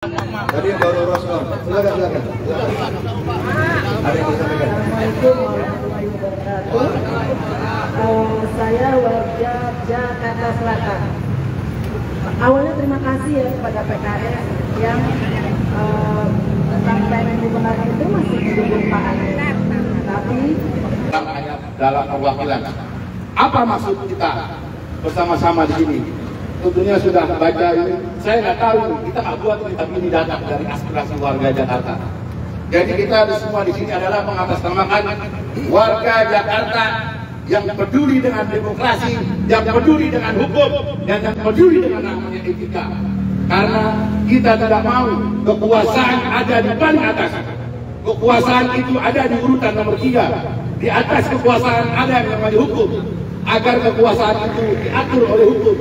Tadi baru Rosman. Silakan. Ada yang disampaikan. Assalamualaikum warahmatullahi wabarakatuh. Saya warga Jakarta Selatan. Awalnya terima kasih ya kepada PKS yang tentang PMN Gubernur itu masih mendukung Pak Anies. Tapi dalam perwakilan, apa maksud kita bersama-sama di sini? Tentunya sudah baca ini. Saya nggak tahu, kita nggak buat ini, tapi ini datang dari aspirasi warga Jakarta. Jadi kita semua di sini adalah mengatasnamakan warga Jakarta yang peduli dengan demokrasi, yang peduli dengan hukum, dan yang peduli dengan namanya etika. Karena kita tidak mau kekuasaan ada di paling atas. Kekuasaan itu ada di urutan nomor 3. Di atas kekuasaan ada yang namanya hukum. Agar kekuasaan itu diatur oleh hukum.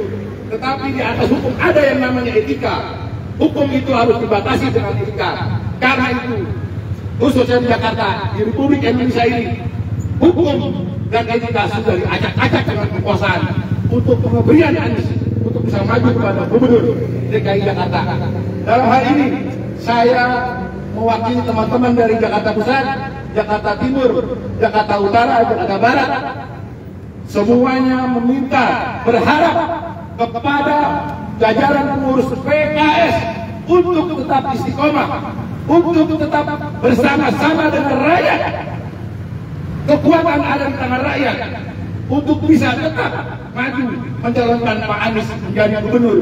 Tetapi di atas hukum ada yang namanya etika. Hukum itu harus dibatasi dengan etika. Karena itu, khususnya di Jakarta, di Republik Indonesia ini, hukum dan etika sudah diacak-acak dengan kekuasaan untuk pemberian Anies untuk bisa maju kepada Gubernur DKI Jakarta. Dalam hal ini, saya mewakili teman-teman dari Jakarta Pusat, Jakarta Timur, Jakarta Utara, Jakarta Barat. Semuanya meminta, berharap kepada jajaran pengurus PKS untuk tetap istiqomah, untuk tetap bersama-sama dengan rakyat. Kekuatan ada di tangan rakyat untuk bisa tetap maju mencalonkan Pak Anies menjadi Gubernur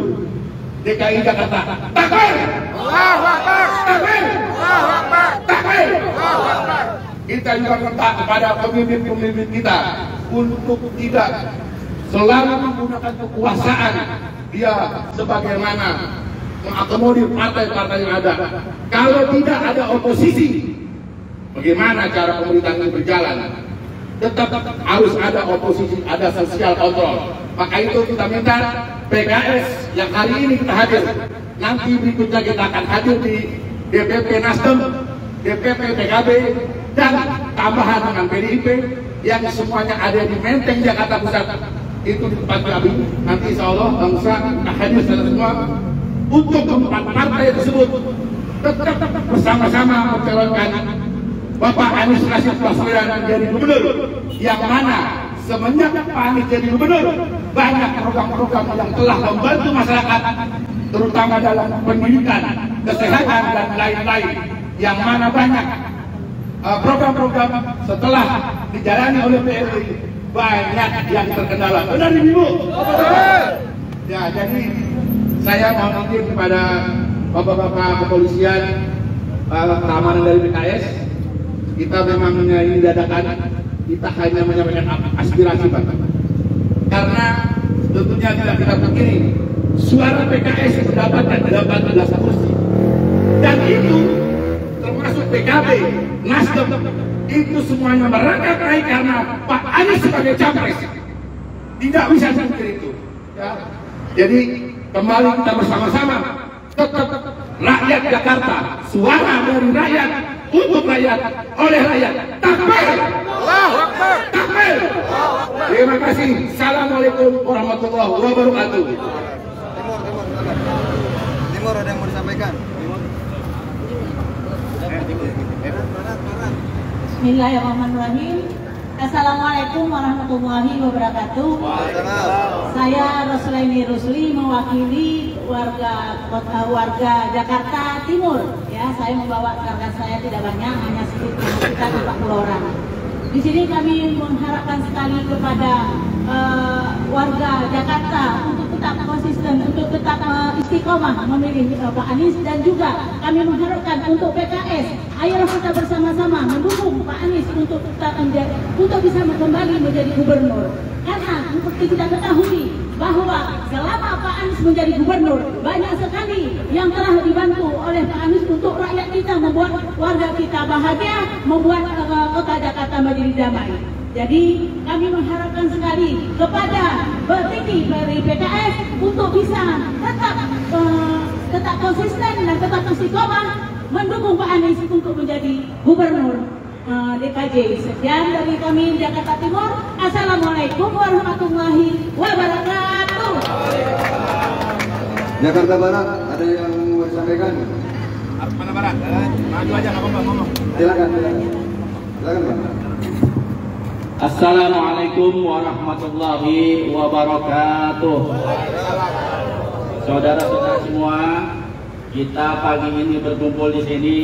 DKI Jakarta. Takbir! Allahu Akbar! Takbir! Allahu Akbar! Takbir! Allahu Akbar! Kita juga minta kepada pemimpin-pemimpin kita untuk tidak selalu menggunakan kekuasaan dia sebagaimana mengakomodir partai-partai yang ada. Kalau tidak ada oposisi, bagaimana cara pemerintahan ini berjalan? Tetap harus ada oposisi, ada social control. Maka itu kita minta PKS yang hari ini kita hadir, nanti berikutnya kita akan hadir di DPP Nasdem, DPP PKB, dan tambahan dengan PDIP yang semuanya ada di Menteng Jakarta Pusat. Itu di tempat kami. Nanti insya Allah bangsa hadir secara semua untuk keempat partai tersebut tetap bersama-sama mencalonkan Bapak Anies Rashid Baswedan menjadi Gubernur. Yang mana semenjak Pak Anies jadi Gubernur, banyak program-program yang telah membantu masyarakat, terutama dalam pendidikan, kesehatan, dan lain-lain. Yang mana banyak program-program setelah dijalani oleh PLI banyak yang terkendala. Benar ini Bu? Ya, jadi saya mohon izin kepada bapak-bapak kepolisian, keamanan dari PKS. Kita memang ini dadakan, kita hanya menyampaikan aspirasi Pak. Karena tentunya tidak kita begini, suara PKS mendapatkan 18 kursi. Dan itu termasuk PKB, Nasdem, itu semuanya merangkak naik karena Pak Anies sebagai capres. Tidak bisa seperti itu. Ya. Jadi kembali kita bersama-sama, tetap rakyat Jakarta, suara dari rakyat, untuk rakyat, oleh rakyat. Takbir! Allahu Akbar! Takbir! Terima kasih. Assalamualaikum warahmatullahi wabarakatuh. Timur ada yang mau disampaikan? Bismillahirrahmanirrahim. Assalamualaikum warahmatullahi wabarakatuh. Saya Roslaini Rusli mewakili warga Jakarta Timur. Ya, saya membawa keluarga saya tidak banyak, hanya sekitar 40 orang. Di sini kami mengharapkan sekali kepada warga Jakarta untuk tetap konsisten, untuk tetap istiqomah memilih Pak Anies, dan juga kami mengharapkan untuk PKS, ayolah kita bersama-sama mendukung Pak Anies untuk bisa kembali menjadi gubernur. Karena seperti kita ketahui bahwa selama Pak Anies menjadi gubernur, banyak sekali yang telah dibantu oleh Pak Anies untuk rakyat kita, membuat warga kita bahagia, membuat kota Jakarta menjadi damai. Jadi kami mengharapkan sekali kepada petinggi dari PKS untuk bisa tetap konsisten dan tetap istiqomah mendukung Pak Anies untuk menjadi gubernur DKJ. Sekian dari kami Jakarta Timur. Assalamualaikum warahmatullahi wabarakatuh. Jakarta Barat ada yang mau disampaikan? Mana Barat? Maju aja nggak apa-apa, ngomong. Silakan, silakan Pak. Assalamualaikum warahmatullahi wabarakatuh. Saudara-saudara semua, kita pagi ini berkumpul di sini,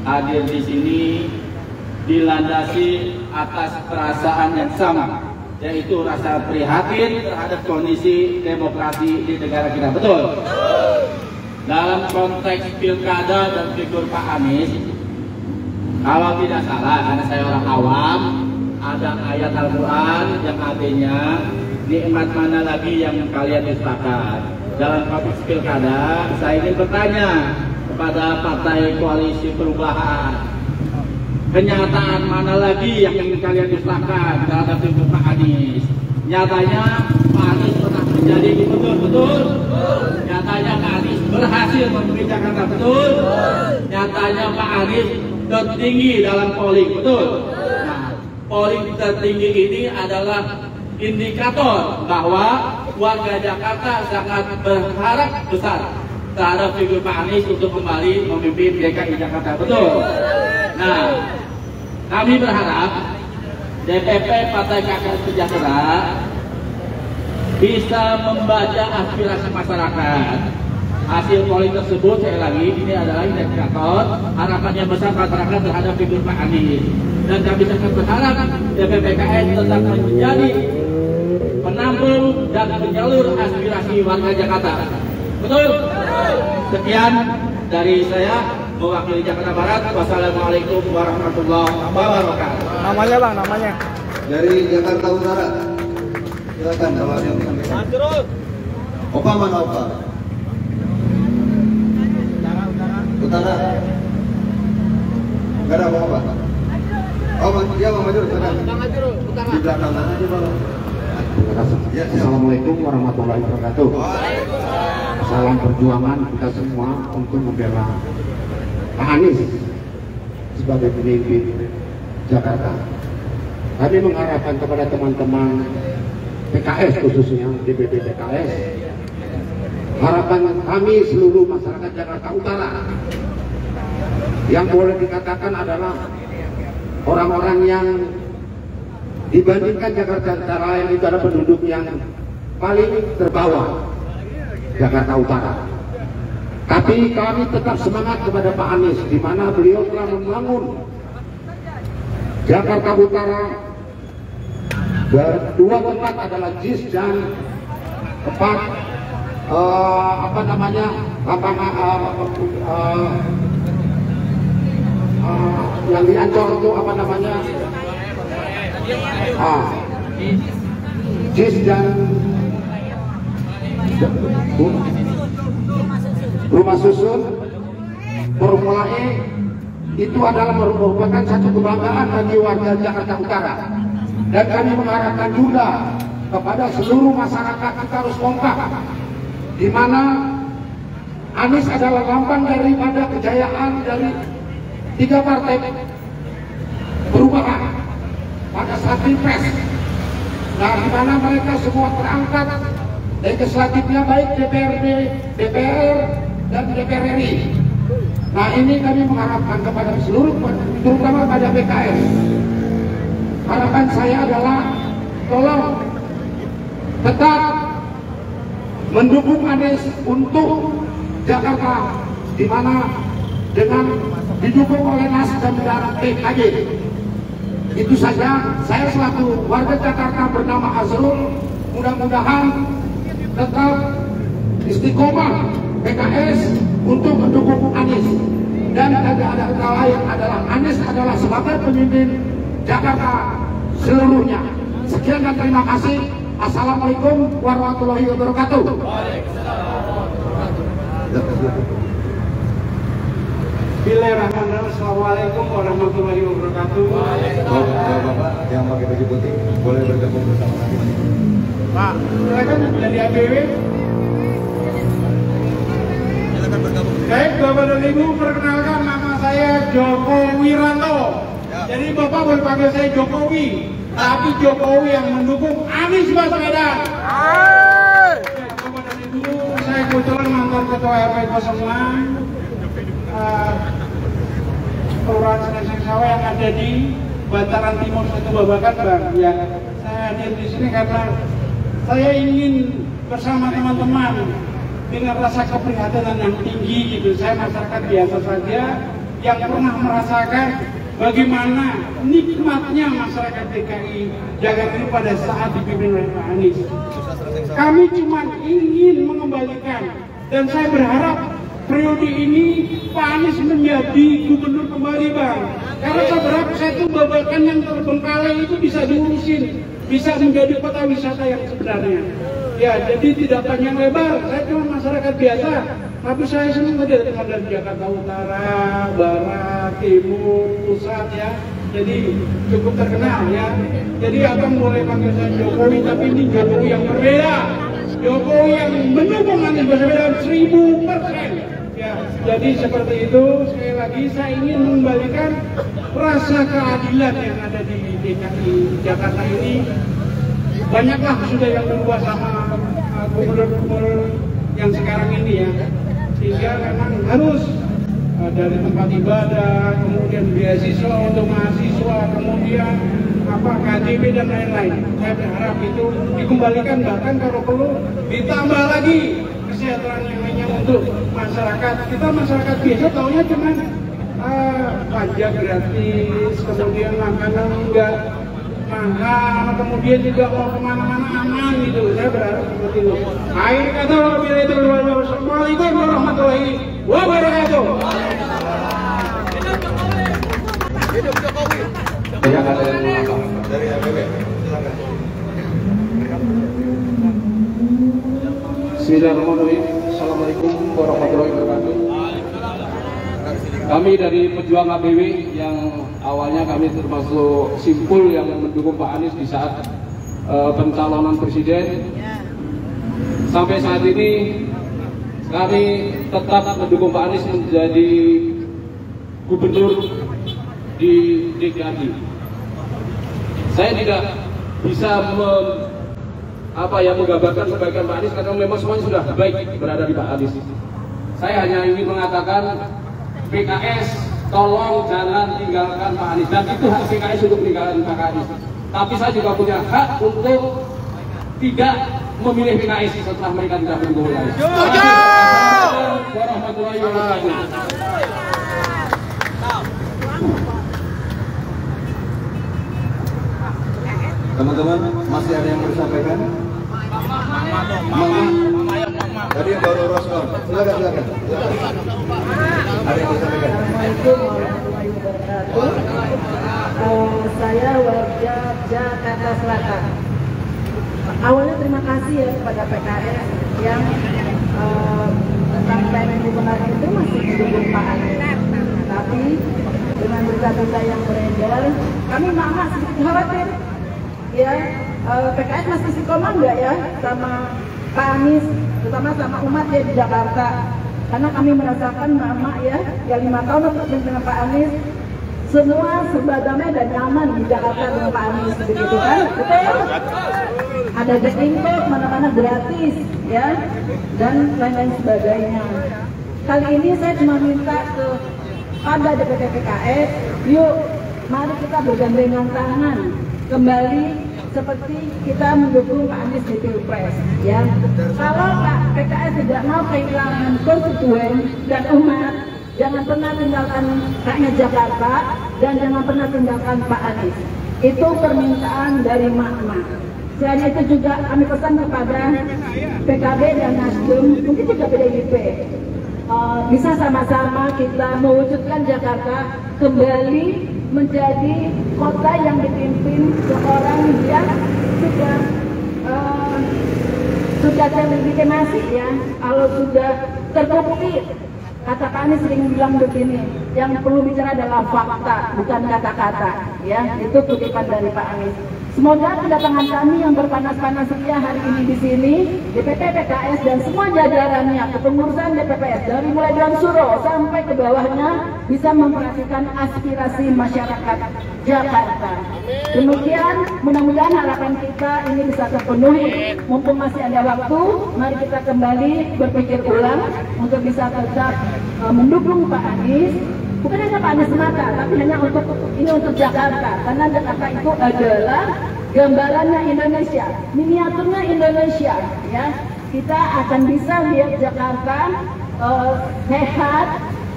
hadir di sini, dilandasi atas perasaan yang sama, yaitu rasa prihatin terhadap kondisi demokrasi di negara kita. Betul? Dalam konteks pilkada dan figur Pak Anies, kalau tidak salah, karena saya orang awam, ada ayat Al-Quran yang artinya nikmat mana lagi yang kalian dustakan. Dalam konteks pilkada, saya ingin bertanya kepada partai koalisi perubahan, kenyataan mana lagi yang ingin kalian dustakan terhadap figur Pak Anies? Nyatanya Pak Anies pernah menjadi gubernur, betul? Nyatanya Pak Anies berhasil memimpin Jakarta, betul? Nyatanya Pak Anies tertinggi dalam polling, betul? Nah, polling tertinggi ini adalah indikator bahwa warga Jakarta sangat berharap besar terhadap figur Pak Anies untuk kembali memimpin DKI Jakarta, betul? Nah, kami berharap DPP Partai Keadilan Sejahtera bisa membaca aspirasi masyarakat. Hasil polling tersebut, sekali lagi, ini adalah indikator harapannya besar masyarakat terhadap figur Pak Anies. Dan kami sangat berharap DPPKS tetap menjadi penampung dan penyalur aspirasi warga Jakarta. Betul? Sekian dari saya, mewakili Jakarta Barat. Wassalamualaikum warahmatullahi wabarakatuh. Namanya Bang, namanya. Dari Jakarta Utara. Silakan kalau ada yang disampaikan. Opa mana Opa? Utara. Enggak ada apa-apa. Oh, dia Bang Majur, silakan. Bang Majur, Utara. Di belakang aja Bang. Ya, Assalamualaikum warahmatullahi wabarakatuh. Salam perjuangan kita semua untuk membela Pak Anies sebagai pemimpin Jakarta. Kami mengharapkan kepada teman-teman PKS, khususnya DPP PKS, harapan kami seluruh masyarakat Jakarta Utara yang boleh dikatakan adalah orang-orang yang dibandingkan Jakarta Utara lain itu ada penduduk yang paling terbawah, Jakarta Utara. Tapi kami tetap semangat kepada Pak Anies, di mana beliau telah membangun Jakarta Utara. Dua tempat adalah JIS dan tempat yang di Ancol itu apa namanya? JIS dan rumah susun Formula E itu adalah merupakan satu kebanggaan bagi warga Jakarta Utara, dan kami mengharapkan juga kepada seluruh masyarakat kita harus kompak, di mana Anies adalah lambang daripada kejayaan dari tiga partai perubahan pada saat pilpres. Nah, di mana mereka semua terangkat legislatifnya, baik DPRD, DPR, dan DPR RI. Nah, ini kami mengharapkan kepada seluruh, terutama pada PKS. Harapan saya adalah tolong tetap mendukung Anies untuk Jakarta, di mana dengan didukung oleh Nasdem dan PKB. Itu saja. Saya selaku warga Jakarta bernama Azrul, mudah-mudahan tetap istiqomah PKS untuk mendukung Anies, dan tidak ada kata lain adalah Anies adalah sebagai pemimpin Jakarta seluruhnya. Sekian dan terima kasih. Assalamualaikum warahmatullahi wabarakatuh. Bismillahirrahmanirrahim. Assalamualaikum warahmatullahi wabarakatuh. Bapak yang pakai baju putih boleh bergabung bersama kami. Pak, silakan dari ABW. Silakan bergabung. Baik, Bapak dan Ibu, perkenalkan nama saya Joko Wiranto. Jadi Bapak boleh panggil saya Jokowi, tapi Jokowi yang mendukung Anies Baswedan. Bapak dan Ibu, saya kebetulan mantan ketua RW 06 Kelurahan Seneseng Sawah yang ada di Bantaran Timur Satu Babakan, Bang. Ya, saya hadir di sini karena saya ingin bersama teman-teman dengan rasa keprihatinan yang tinggi gitu. Saya masyarakat biasa saja yang pernah merasakan bagaimana nikmatnya masyarakat DKI Jakarta ini pada saat dipimpin oleh Pak Anies. Kami cuma ingin mengembalikan, dan saya berharap periode ini Pak Anies menjadi gubernur kembali, Bang. Karena saya berharap satu Babakan yang terbengkalai itu bisa diurusin, bisa menjadi kota wisata yang sebenarnya. Ya, jadi tidak panjang lebar, saya cuma masyarakat biasa, tapi saya senang tadi ada teman dari Jakarta Utara, Barat, Timur, Pusat ya. Jadi cukup terkenal ya. Jadi abang boleh panggil saya Jokowi, tapi ini Jokowi yang berbeda. Jokowi yang mendukung Anies Baswedan 1000%. Ya, jadi seperti itu. Sekali lagi saya ingin mengembalikan rasa keadilan yang ada di DKI Jakarta ini. Banyaklah sudah yang berubah sama gubernur-gubernur yang sekarang ini ya. Sehingga memang harus dari tempat ibadah, kemudian beasiswa untuk mahasiswa, kemudian KTP dan lain-lain. Saya berharap itu dikembalikan, bahkan kalau perlu ditambah lagi kesejahteraan yang lainnya untuk masyarakat. Kita masyarakat biasa taunya cuma pajak gratis, kemudian makanan enggak mahal, kemudian juga mau kemana-mana aman gitu. Saya berharap seperti itu. Akhir kata Assalamualaikum warahmatullahi wabarakatuh. Hidup Jokowi. Yang ada yang mengapa Dari RW, silakan. Bismillahirrahmanirrahim. Assalamualaikum warahmatullahi wabarakatuh. Kami dari pejuang ABW yang awalnya kami termasuk simpul yang mendukung Pak Anies di saat pencalonan presiden. Sampai saat ini kami tetap mendukung Pak Anies menjadi gubernur di DKI. Saya tidak bisa menggambarkan kebaikan Pak Anies karena memang semuanya sudah baik berada di Pak Anies. Saya hanya ingin mengatakan PKS tolong jangan tinggalkan Pak Anies, dan itu hak PKS untuk meninggalkan Pak Anies. Tapi saya juga punya hak untuk tidak memilih PKS setelah mereka tidak mendukung Pak Anies. Warahmatullahi wabarakatuh. Teman-teman, masih ada yang mau disampaikan? Mama. Tadi baru Roslon. Silakan. Ada yang disampaikan? Assalamualaikum warahmatullahi wabarakatuh. Saya warga Jakarta Selatan. Awalnya terima kasih ya kepada PKS yang tentang PMN kemarin itu masih mendukung Pak Anies. Tapi dengan berita-berita yang beredar, kami mama sedikit khawatir. Ya, PKS masih istiqomah enggak ya sama Pak Anies, terutama sama umat ya di Jakarta. Karena kami merasakan mama ya 5 tahun dengan Pak Anies, semua serba damai dan nyaman di Jakarta dengan Pak Anies, begitu kan? Betul? Ada info mana-mana gratis ya, dan lain-lain sebagainya. Kali ini saya cuma minta kepada DPP PKS, yuk mari kita bergandengan tangan kembali seperti kita mendukung Pak Anies di Pilpres ya. Kalau Pak PKS tidak mau kehilangan konstituen dan umat, jangan pernah tinggalkan rakyat Jakarta dan jangan pernah tinggalkan Pak Anies. Itu permintaan dari Mama. Selain itu juga kami pesan kepada PKB dan Nasdem, mungkin juga PDIP, bisa sama-sama kita mewujudkan Jakarta kembali menjadi kota yang dipimpin seorang yang sudah terlegitimasi ya. Kalau sudah terbukti, kata Pak Anies sering bilang begini, yang perlu bicara adalah fakta, bukan kata-kata ya. Itu kutipan dari Pak Anies. Semoga kedatangan kami yang berpanas-panas ria hari ini di sini, DPP PKS dan semua jajarannya, kepengurusan DPPS dari mulai Dewan Suro sampai ke bawahnya bisa memperhatikan aspirasi masyarakat Jakarta. Demikian, mudah-mudahan harapan kita ini bisa terpenuhi. Mumpung masih ada waktu, mari kita kembali berpikir ulang untuk bisa tetap mendukung Pak Anies. Bukan hanya Pak Anies semata, tapi hanya untuk Jakarta. Karena Jakarta itu adalah gambarannya Indonesia, miniaturnya Indonesia. Ya, kita akan bisa lihat Jakarta sehat,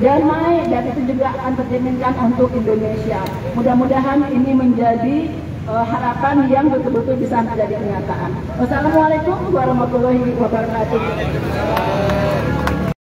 damai, dan itu juga akan tercerminkan untuk Indonesia. Mudah-mudahan ini menjadi harapan yang betul-betul bisa menjadi kenyataan. Wassalamualaikum warahmatullahi wabarakatuh.